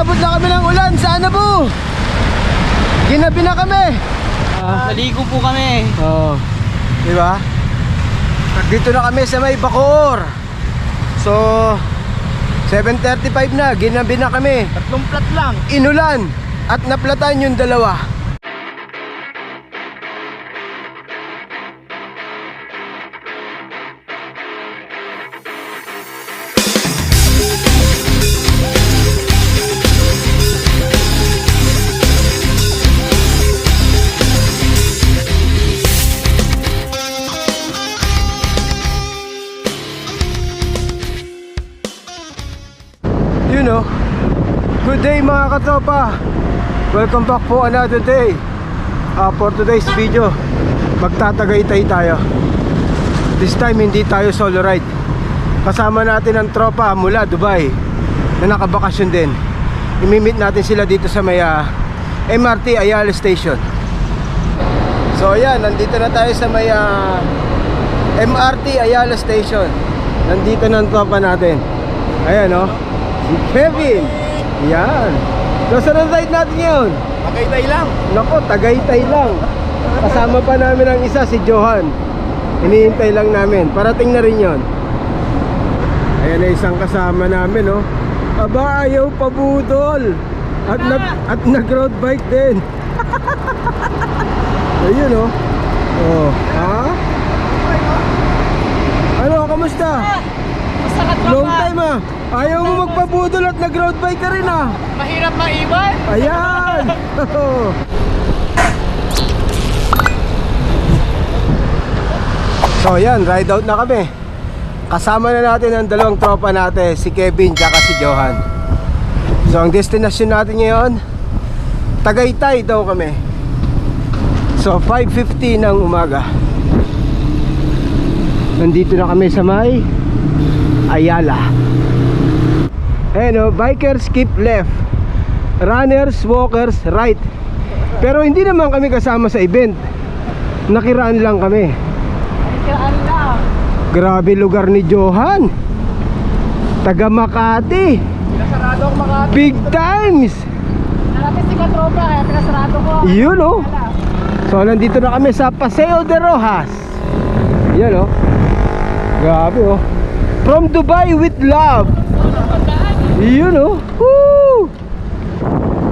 inabot na kami ng ulan. Sana po? Ginabi na kami. Naligo po kami. Oo. Diba? Dito na kami sa may Bacoor. So 7:35 na, ginabi na kami. Tatlong plat lang. Inulan at naplatan yung dalawa. You know, good day mga katropa. Welcome back for another day. For today's video, magtatagaytay tayo. This time hindi tayo solo ride. Kasama natin ang tropa mula Dubai na nakabakasyon din. Imimit natin sila dito sa may MRT Ayala Station. So ayan, nandito na tayo sa may MRT Ayala Station. Nandito na ang tropa natin. Ayan o, si Kevin. Yan. So saan ang ride natin ngayon? Tagaytay lang. Nako, Tagaytay lang. Kasama pa namin ang isa, si Johan. Hinihintay lang namin. Parating na rin yon. Ayan na isang kasama namin, oh. Aba, ayaw pa budol. At nag-road bike din. Ayun, oh. Oh, ha? Ano, kamusta? Basta ka tropa. Long time, ah. Ayaw mo magpabudol at nag-road bike ka rin, ah. Mahirap maiwan. Ayan. So yan, ride out na kami. Kasama na natin ang dalawang tropa natin, si Kevin at si Johan. So ang destination natin ngayon, Tagaytay daw kami. So 5:50 ng umaga. Nandito na kami sa may Ayala. Ayan o, bikers keep left, runners, walkers right. Pero hindi naman kami kasama sa event. Nakiraan lang kami. Nakiraan lang. Grabe lugar ni Johan. Taga Makati. Pinasarado ako Makati. Big times. Nakapit si katropa kaya pinasarado ko. Yun o. So nandito na kami sa Paseo de Rojas. Yan o. Grabe o. From Dubai with love. Yun o. Woo!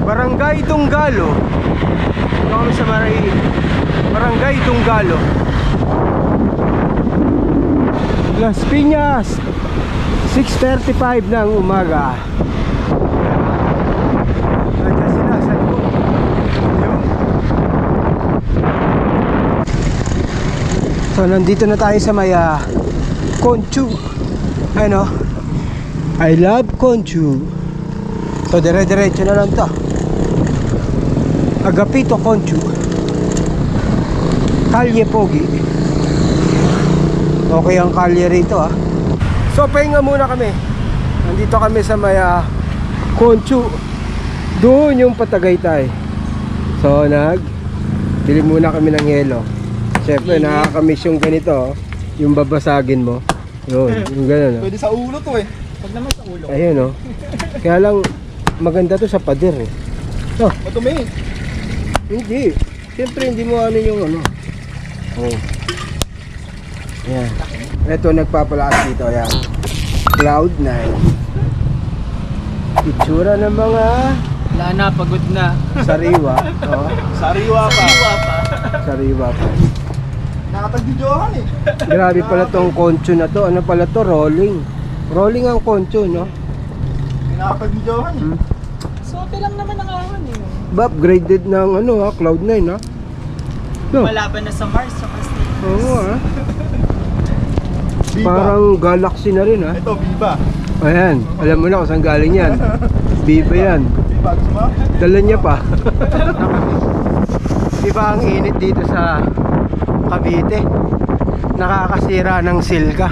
Barangay Dunggalo. Ito kami sa Barangay Dunggalo, Las Piñas. 6:35 ng umaga. Nandiyan sila sa likod. Yun. So nandito na tayo sa may Conchu. Ano? I love Conchu. So dire-diretso na lang to. Agapito Conchu, Kalye Pogi. Okay ang kalye rito, ah. So pahinga muna kami. Nandito kami sa may Conchu. Doon yung Patagaytay. So bili muna kami ng yelo. Siyempre nakakamiss yung ganito, oh. Yung babasagin mo. Yun, yung gano'n, oh. Pwede sa ulo to eh. Pag naman sa ulo. Ayun, oh. Kaya lang maganda to sa pader, eh. Oh, Madumi. hindi. Siyempre hindi mo ano yung ano. Oh. Yan. Ito nagpapalakas dito, ayan. Cloud9. Itsura ng mga Wala na, pagod na. sariwa. Oh. Sariwa pa. Sariwa pa. Nakatagdidyohan eh. Grabe pala tong Conchu na to. Ano pala to? Rolling. Rolling ang Conchu, no? Nakatagdidyohan eh. So, okay lang naman ang ahon eh. Upgraded ng ano, Cloud9, ha? No? Malaban na sa Mars, sa Castillo. Oo, ha? Viva. Parang Galaxy na rin, ha? Ito, Viva. Ayan, alam mo na kung saan galing yan. Viva yan. Viva, gusto mo? Dala niya pa. Diba ang init dito sa Cavite? Nakakasira ng silka.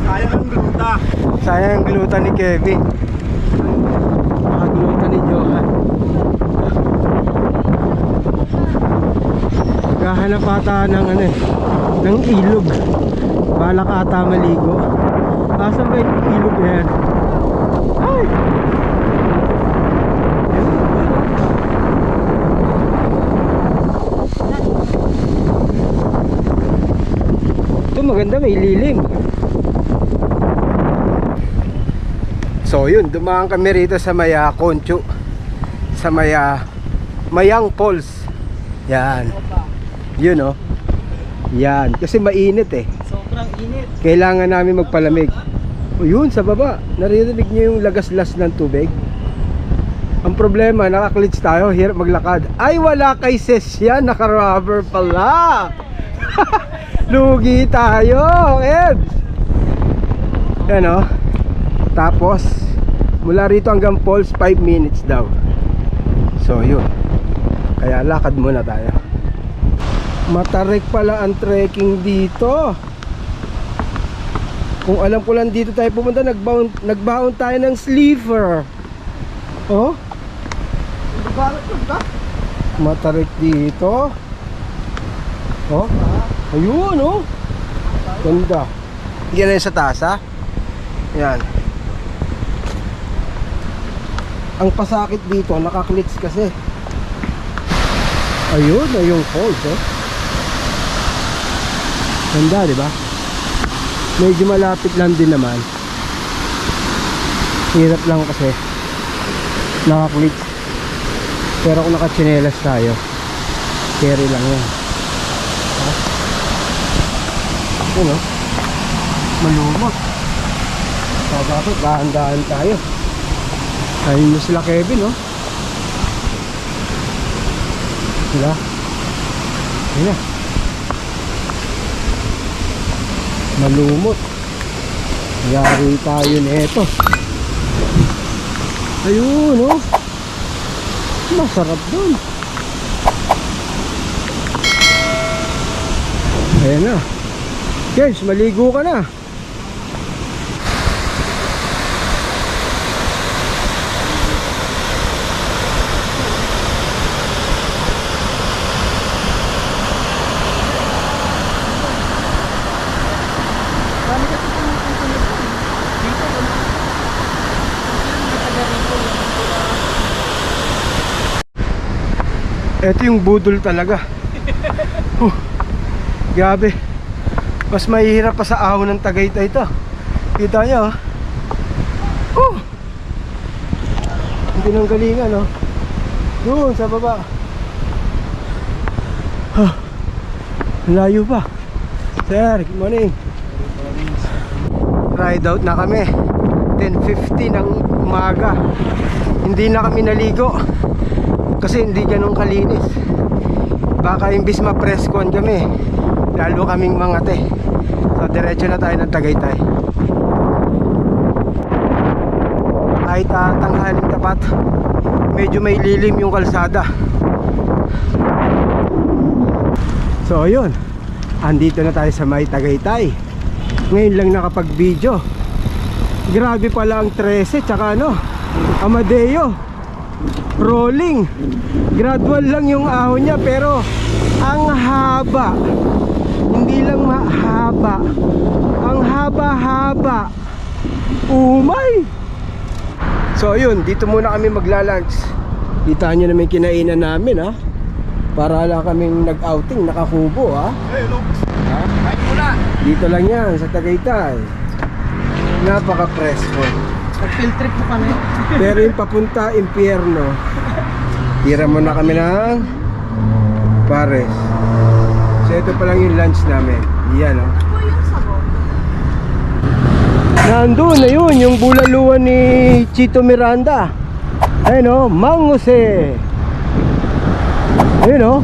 Sayang ang gluta. Sayang ang gluta ni Kevin. Nakagluta ni Johan. Gahanap ata ng ano eh, ng ilog. Balak ata maligo. Asan ba yung ilog na yan? Ay! maganda, may lilim. So yun, dumaan kami rito sa Maya Concho, sa Maya Mayang Falls. Yan. Yun oh. Yan, kasi mainit eh. Sobrang init. Kailangan namin magpalamig. O yun, sa baba, naririnig niyo yung lagaslas ng tubig. Ang problema, nakaklits tayo, hirap maglakad. Ay, wala kay Ses yan, naka-rubber pala. Lugi tayo, Ed. Yan o. Tapos, mula rito hanggang falls, 5 minutes daw. So, yun. Kaya lakad muna tayo. Matarik pala ang trekking dito. Kung alam ko lang dito tayo pumunta, nagbaon tayo ng sleeper. Oh? Matarik dito. Oh? Ayun oh. Ganda. Yan na sa taas ha. Yan. Ang pasakit dito, nakaklits kasi. Ayun na yung falls oh. Ganda, di ba? Medyo malapit lang din naman. Hirap lang kasi nakaklits. Pero kung nakatsinelas tayo, carry lang yan. Yun o, malumot. So dapat dahan-dahan tayo. Ayun na sila Kevin o. Sila. Ayun na. Malumot. Yari tayo nito. Ayun oh. Masarap dun. Ayan na. Guys, maligo ka na. Ito yung budol talaga. Grabe. Mas mahihirap pa sa ahon ng Tagaytay ito. Kita nyo oh. Hindi nang galingan oh. Doon sa baba. Layo pa. Sir, good morning. Ride out na kami. 10:50 ng umaga. Hindi na kami naligo kasi hindi ganun kalinis. Baka imbis ma-preskon kami, lalo kaming mangate. So diretso na tayo ng Tagaytay. Kahit tanghaling tapat, medyo may lilim yung kalsada. So ayun, andito na tayo sa may Tagaytay. Ngayon lang nakapag-video. Grabe pala ang 13 tsaka ano, Amadeo rolling. Gradual lang yung ahon niya, pero ang haba. Hindi lang mahaba, ang haba-haba. Umay. So yun, dito muna kami magla-lunch. Kita nyo naman kinainan namin ha. Para lang kaming nag-outing, nakakubo ha. Hey, hello. Kain muna. Dito lang yan sa Tagaytay. Napaka-presko. Nag-field trip mo kami. Pero yung papunta impyerno, tira mo na kami ng pares. So ito pa lang yung lunch namin. Yan o. Nandun na yun, yung bulaluan ni Chito Miranda. Ayun o, Mang Jose. Ayun o,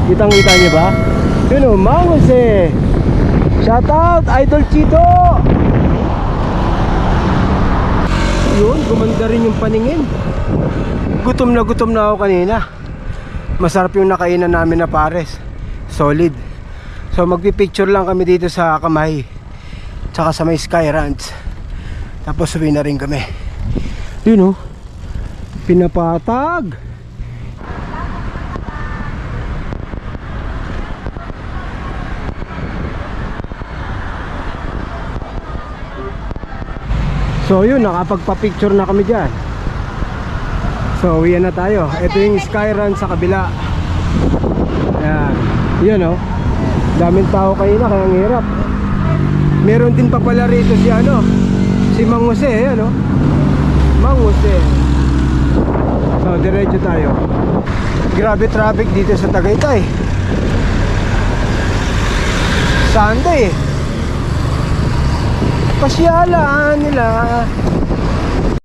kitang-kita niyo ba? Ayun o, Mang Jose. Shout out, Idol Chito. Yun, gumanda rin yung paningin. Gutom na ako kanina. Masarap yung nakainan namin na pares. Solid. So magpipicture lang kami dito sa Kamay, tsaka sa may Sky Ranch. Tapos uwi na rin kami. Yun o, pinapatag. So yun, nakapagpa-picture na kami dyan. So uwi na tayo. Ito yung Sky Ranch sa kabila. Ayan. Yun o, daming tao kanina, kaya ang hirap. Meron din pa pala rito si ano, si Mang Jose, ano? Mang Jose. So, diretso tayo. Grabe traffic dito sa Tagaytay. Sunday. Pasyalaan nila.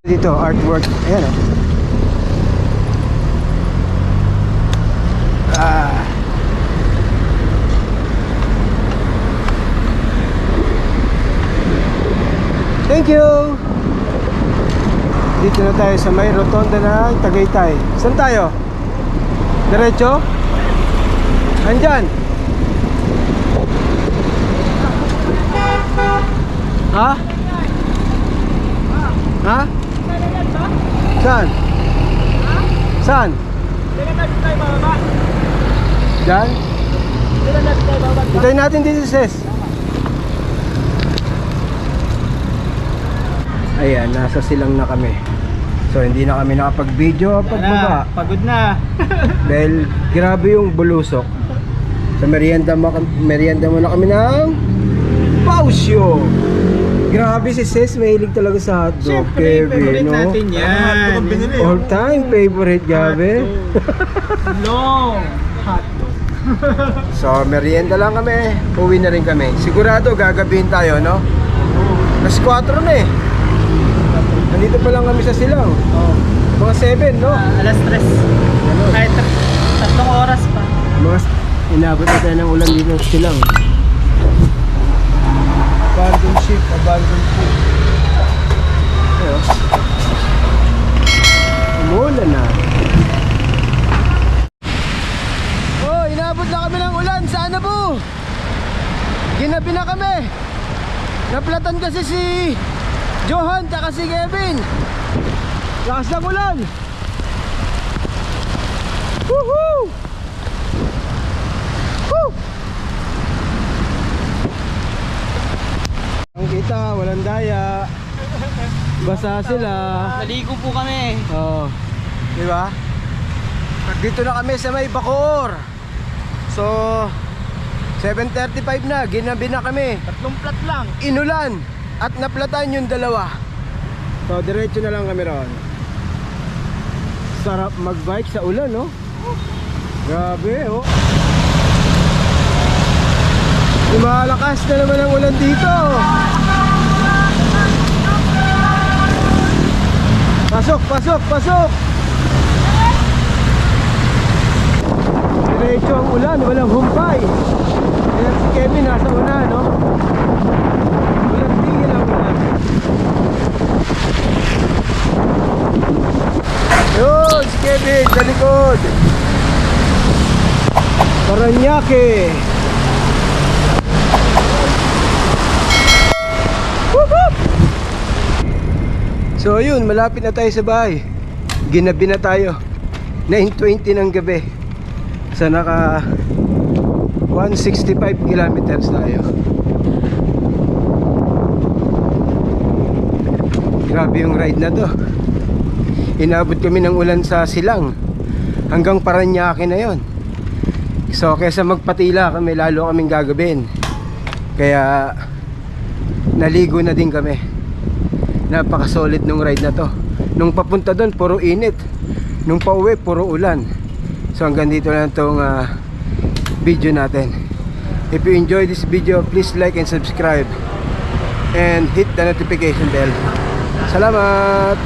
Dito, artwork. Ayan o. Thank you. Dito na tayo sa may rotonda ng Tagaytay. Saan tayo? Diretso? Andyan. Ha? Ha? Saan? Saan? Diyan? Hintayin natin dito, sis. Ayan, nasa silang na kami. So hindi na kami nakapag-video pagbaba. Pagod na. Dahil grabe yung bulusok. Sa merienda muna kami ng pausyo. Grabe si sis, mahilig talaga sa hotdog. Siyempre, favorite no? natin yan. All time favorite, gabi. Long hotdog. So merienda lang kami, uwi na rin kami. Sigurado gagabihin tayo, no? Mas 4 na eh. Nandito pa lang kami sa silang. Oh. Mga 7, no? Alas 3. Kahit 3 oras pa. Mga inabot na tayo ng ulan dito sa silang. Abandon ship. Ayo. Umulan na. Oh, inabot na kami ng ulan. Saan na po? Ginabi na kami. Naplatan kasi si Johan tsaka si Kevin. Lakas ng ulan. Woohoo! Woo! Ang kita, walang daya. Basa sila. Naligo po kami. Oo. Di ba? Dito na kami sa may Bacoor. So 7:35 na, ginabi na kami. 3 plat lang. Inulan at naplatan yung dalawa. So diretso na lang kami ron. Sarap mag-bike sa ulan, no? Grabe, oh. Lumalakas na naman ang ulan dito. Pasok. Diretso ang ulan, walang humpay. Kaya si Kevin nasa una, no? Walang tingin ang ulan. Yun, si Kevin, sa likod. Paranaque. Woohoo! So ayun, malapit na tayo sa bahay. Ginabi na tayo. 9:20 ng gabi. Sa naka 165 kilometers tayo. Grabe yung ride na to. Inabot kami ng ulan sa Silang hanggang Paranaque na yon. So kaysa magpatila kami, lalo kaming gagabin. Kaya naligo na din kami. Napaka-solid nung ride na to. Nung papunta doon, puro init. Nung pauwi, puro ulan. So hanggang dito na itong video natin. If you enjoy this video, please like and subscribe and hit the notification bell. Salamat!